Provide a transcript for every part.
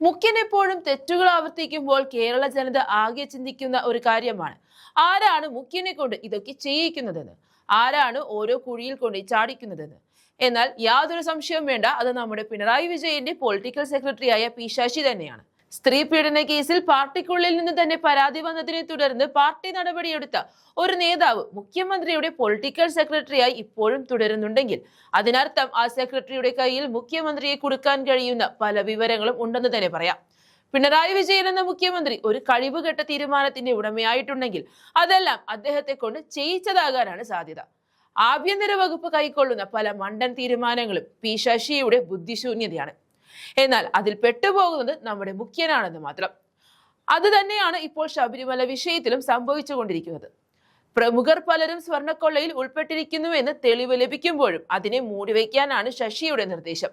മുഖ്യൻ എപ്പോഴും തെറ്റുകൾ ആവർത്തിക്കുമ്പോൾ കേരള ജനത ആകെ ചിന്തിക്കുന്ന ഒരു കാര്യമാണ്, ആരാണ് മുഖ്യനെ കൊണ്ട് ഇതൊക്കെ ചെയ്യിക്കുന്നതെന്ന്, ആരാണ് ഓരോ കുഴിയിൽ കൊണ്ട് ചാടിക്കുന്നതെന്ന്. എന്നാൽ യാതൊരു സംശയവും വേണ്ട, അത് നമ്മുടെ പിണറായി വിജയന്റെ പൊളിറ്റിക്കൽ സെക്രട്ടറിയായ പി ശശി തന്നെയാണ്. സ്ത്രീ പീഡന കേസിൽ പാർട്ടിക്കുള്ളിൽ നിന്ന് തന്നെ പരാതി വന്നതിനെ തുടർന്ന് പാർട്ടി നടപടിയെടുത്ത ഒരു നേതാവ് മുഖ്യമന്ത്രിയുടെ പൊളിറ്റിക്കൽ സെക്രട്ടറിയായി ഇപ്പോഴും തുടരുന്നുണ്ടെങ്കിൽ അതിനർത്ഥം ആ സെക്രട്ടറിയുടെ കയ്യിൽ മുഖ്യമന്ത്രിയെ കൊടുക്കാൻ കഴിയുന്ന പല വിവരങ്ങളും ഉണ്ടെന്ന് തന്നെ പറയാം. പിണറായി വിജയൻ എന്ന മുഖ്യമന്ത്രി ഒരു കഴിവുകെട്ട തീരുമാനത്തിന്റെ ഉടമയായിട്ടുണ്ടെങ്കിൽ അതെല്ലാം അദ്ദേഹത്തെ കൊണ്ട് ചെയ്യിച്ചതാകാനാണ് സാധ്യത. ആഭ്യന്തര വകുപ്പ് കൈക്കൊള്ളുന്ന പല മണ്ടൻ തീരുമാനങ്ങളും പി ശശിയുടെ ബുദ്ധിശൂന്യതയാണ്. എന്നാൽ അതിൽ പെട്ടുപോകുന്നത് നമ്മുടെ മുഖ്യനാണെന്ന് മാത്രം. അത് തന്നെയാണ് ഇപ്പോൾ ശബരിമല വിഷയത്തിലും സംഭവിച്ചുകൊണ്ടിരിക്കുന്നത്. പ്രമുഖർ പലരും സ്വർണ്ണക്കൊള്ളയിൽ ഉൾപ്പെട്ടിരിക്കുന്നുവെന്ന് തെളിവ് ലഭിക്കുമ്പോഴും അതിനെ മൂടിവെക്കാനാണ് ശശിയുടെ നിർദ്ദേശം.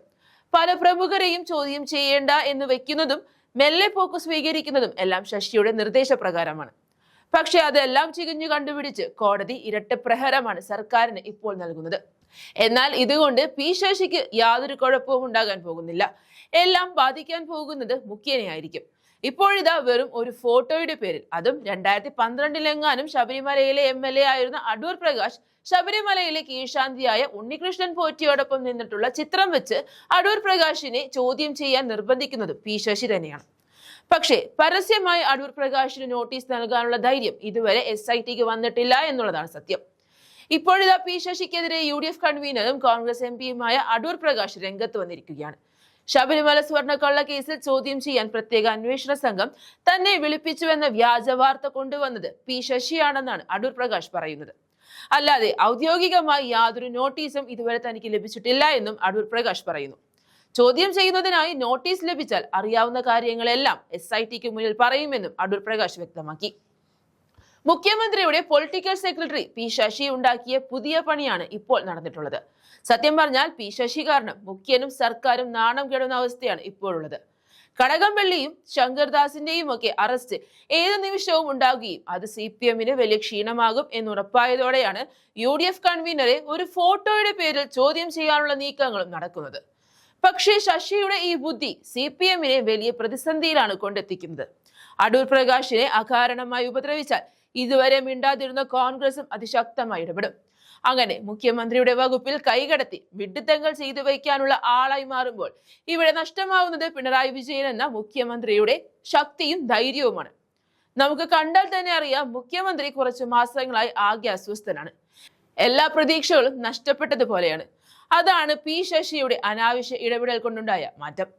പല പ്രമുഖരെയും ചോദ്യം ചെയ്യേണ്ട എന്ന് വെക്കുന്നതും മെല്ലെ പോക്ക് സ്വീകരിക്കുന്നതും എല്ലാം ശശിയുടെ നിർദ്ദേശപ്രകാരമാണ്. പക്ഷെ അതെല്ലാം ചികഞ്ഞു കണ്ടുപിടിച്ച് കോടതി ഇരട്ട പ്രഹരമാണ് സർക്കാരിന് ഇപ്പോൾ നൽകുന്നത്. എന്നാൽ ഇതുകൊണ്ട് പി ശശിക്ക് യാതൊരു കുഴപ്പവും ഉണ്ടാകാൻ പോകുന്നില്ല. എല്ലാം ബാധിക്കാൻ പോകുന്നത് മുഖ്യനെ ആയിരിക്കും. ഇപ്പോഴിതാ വെറും ഒരു ഫോട്ടോയുടെ പേരിൽ, അതും 2012 ശബരിമലയിലെ MLA ആയിരുന്ന അടൂർ പ്രകാശ് ശബരിമലയിലെ കീഴ്ശാന്തിയായ ഉണ്ണികൃഷ്ണൻ പോറ്റിയോടൊപ്പം നിന്നിട്ടുള്ള ചിത്രം വെച്ച് അടൂർ പ്രകാശിനെ ചോദ്യം ചെയ്യാൻ നിർബന്ധിക്കുന്നത് പി ശശി തന്നെയാണ്. പക്ഷേ പരസ്യമായി അടൂർ പ്രകാശിന് നോട്ടീസ് നൽകാനുള്ള ധൈര്യം ഇതുവരെ SITക്ക് വന്നിട്ടില്ല എന്നുള്ളതാണ് സത്യം. ഇപ്പോഴിതാ പി ശശിക്കെതിരെ UDF കൺവീനറും കോൺഗ്രസ് MPയുമായ അടൂർ പ്രകാശ് രംഗത്ത് വന്നിരിക്കുകയാണ്. ശബരിമല സ്വർണ്ണക്കൊള്ള കേസിൽ ചോദ്യം ചെയ്യാൻ പ്രത്യേക അന്വേഷണ സംഘം തന്നെ വിളിപ്പിച്ചുവെന്ന വ്യാജ വാർത്ത കൊണ്ടുവന്നത് പി ശശിയാണെന്നാണ് അടൂർ പ്രകാശ് പറയുന്നത്. അല്ലാതെ ഔദ്യോഗികമായി യാതൊരു നോട്ടീസും ഇതുവരെ തനിക്ക് ലഭിച്ചിട്ടില്ല എന്നും അടൂർ പ്രകാശ് പറയുന്നു. ചോദ്യം ചെയ്യുന്നതിനായി നോട്ടീസ് ലഭിച്ചാൽ അറിയാവുന്ന കാര്യങ്ങളെല്ലാം SITക്ക് മുന്നിൽ പറയുമെന്നും അടൂർ പ്രകാശ് വ്യക്തമാക്കി. മുഖ്യമന്ത്രിയുടെ പൊളിറ്റിക്കൽ സെക്രട്ടറി പി ശശി ഉണ്ടാക്കിയ പുതിയ പണിയാണ് ഇപ്പോൾ നടന്നിട്ടുള്ളത്. സത്യം പറഞ്ഞാൽ പി ശശി കാരണം മുഖ്യനും സർക്കാരും നാണം കെടുന്ന അവസ്ഥയാണ് ഇപ്പോഴുള്ളത്. കടകംപള്ളിയും ശങ്കർദാസിന്റെയും ഒക്കെ അറസ്റ്റ് ഏത് നിമിഷവും ഉണ്ടാകുകയും അത് CPMന് വലിയ ക്ഷീണമാകും എന്നുറപ്പായതോടെയാണ് UDF കൺവീനറെ ഒരു ഫോട്ടോയുടെ പേരിൽ ചോദ്യം ചെയ്യാനുള്ള നീക്കങ്ങളും നടക്കുന്നത്. പക്ഷേ ശശിയുടെ ഈ ബുദ്ധി CPMനെ വലിയ പ്രതിസന്ധിയിലാണ് കൊണ്ടെത്തിക്കുന്നത്. അടൂർ പ്രകാശിനെ അകാരണമായി ഉപദ്രവിച്ചാൽ ഇതുവരെ മിണ്ടാതിരുന്ന കോൺഗ്രസും അതിശക്തമായി ഇടപെടും. അങ്ങനെ മുഖ്യമന്ത്രിയുടെ വകുപ്പിൽ കൈകടത്തി വിഡ്ഢിത്തങ്ങൾ ചെയ്തു വയ്ക്കാനുള്ള ആളായി മാറുമ്പോൾ ഇവിടെ നഷ്ടമാവുന്നത് പിണറായി വിജയൻ എന്ന മുഖ്യമന്ത്രിയുടെ ശക്തിയും ധൈര്യവുമാണ്. നമുക്ക് കണ്ടാൽ തന്നെ അറിയാം, മുഖ്യമന്ത്രി കുറച്ചു മാസങ്ങളായി ആകെ അസ്വസ്ഥനാണ്. എല്ലാ പ്രതീക്ഷകളും നഷ്ടപ്പെട്ടതുപോലെയാണ്. അതാണ് പി ശശിയുടെ അനാവശ്യ ഇടപെടൽ കൊണ്ടുണ്ടായ മാറ്റം.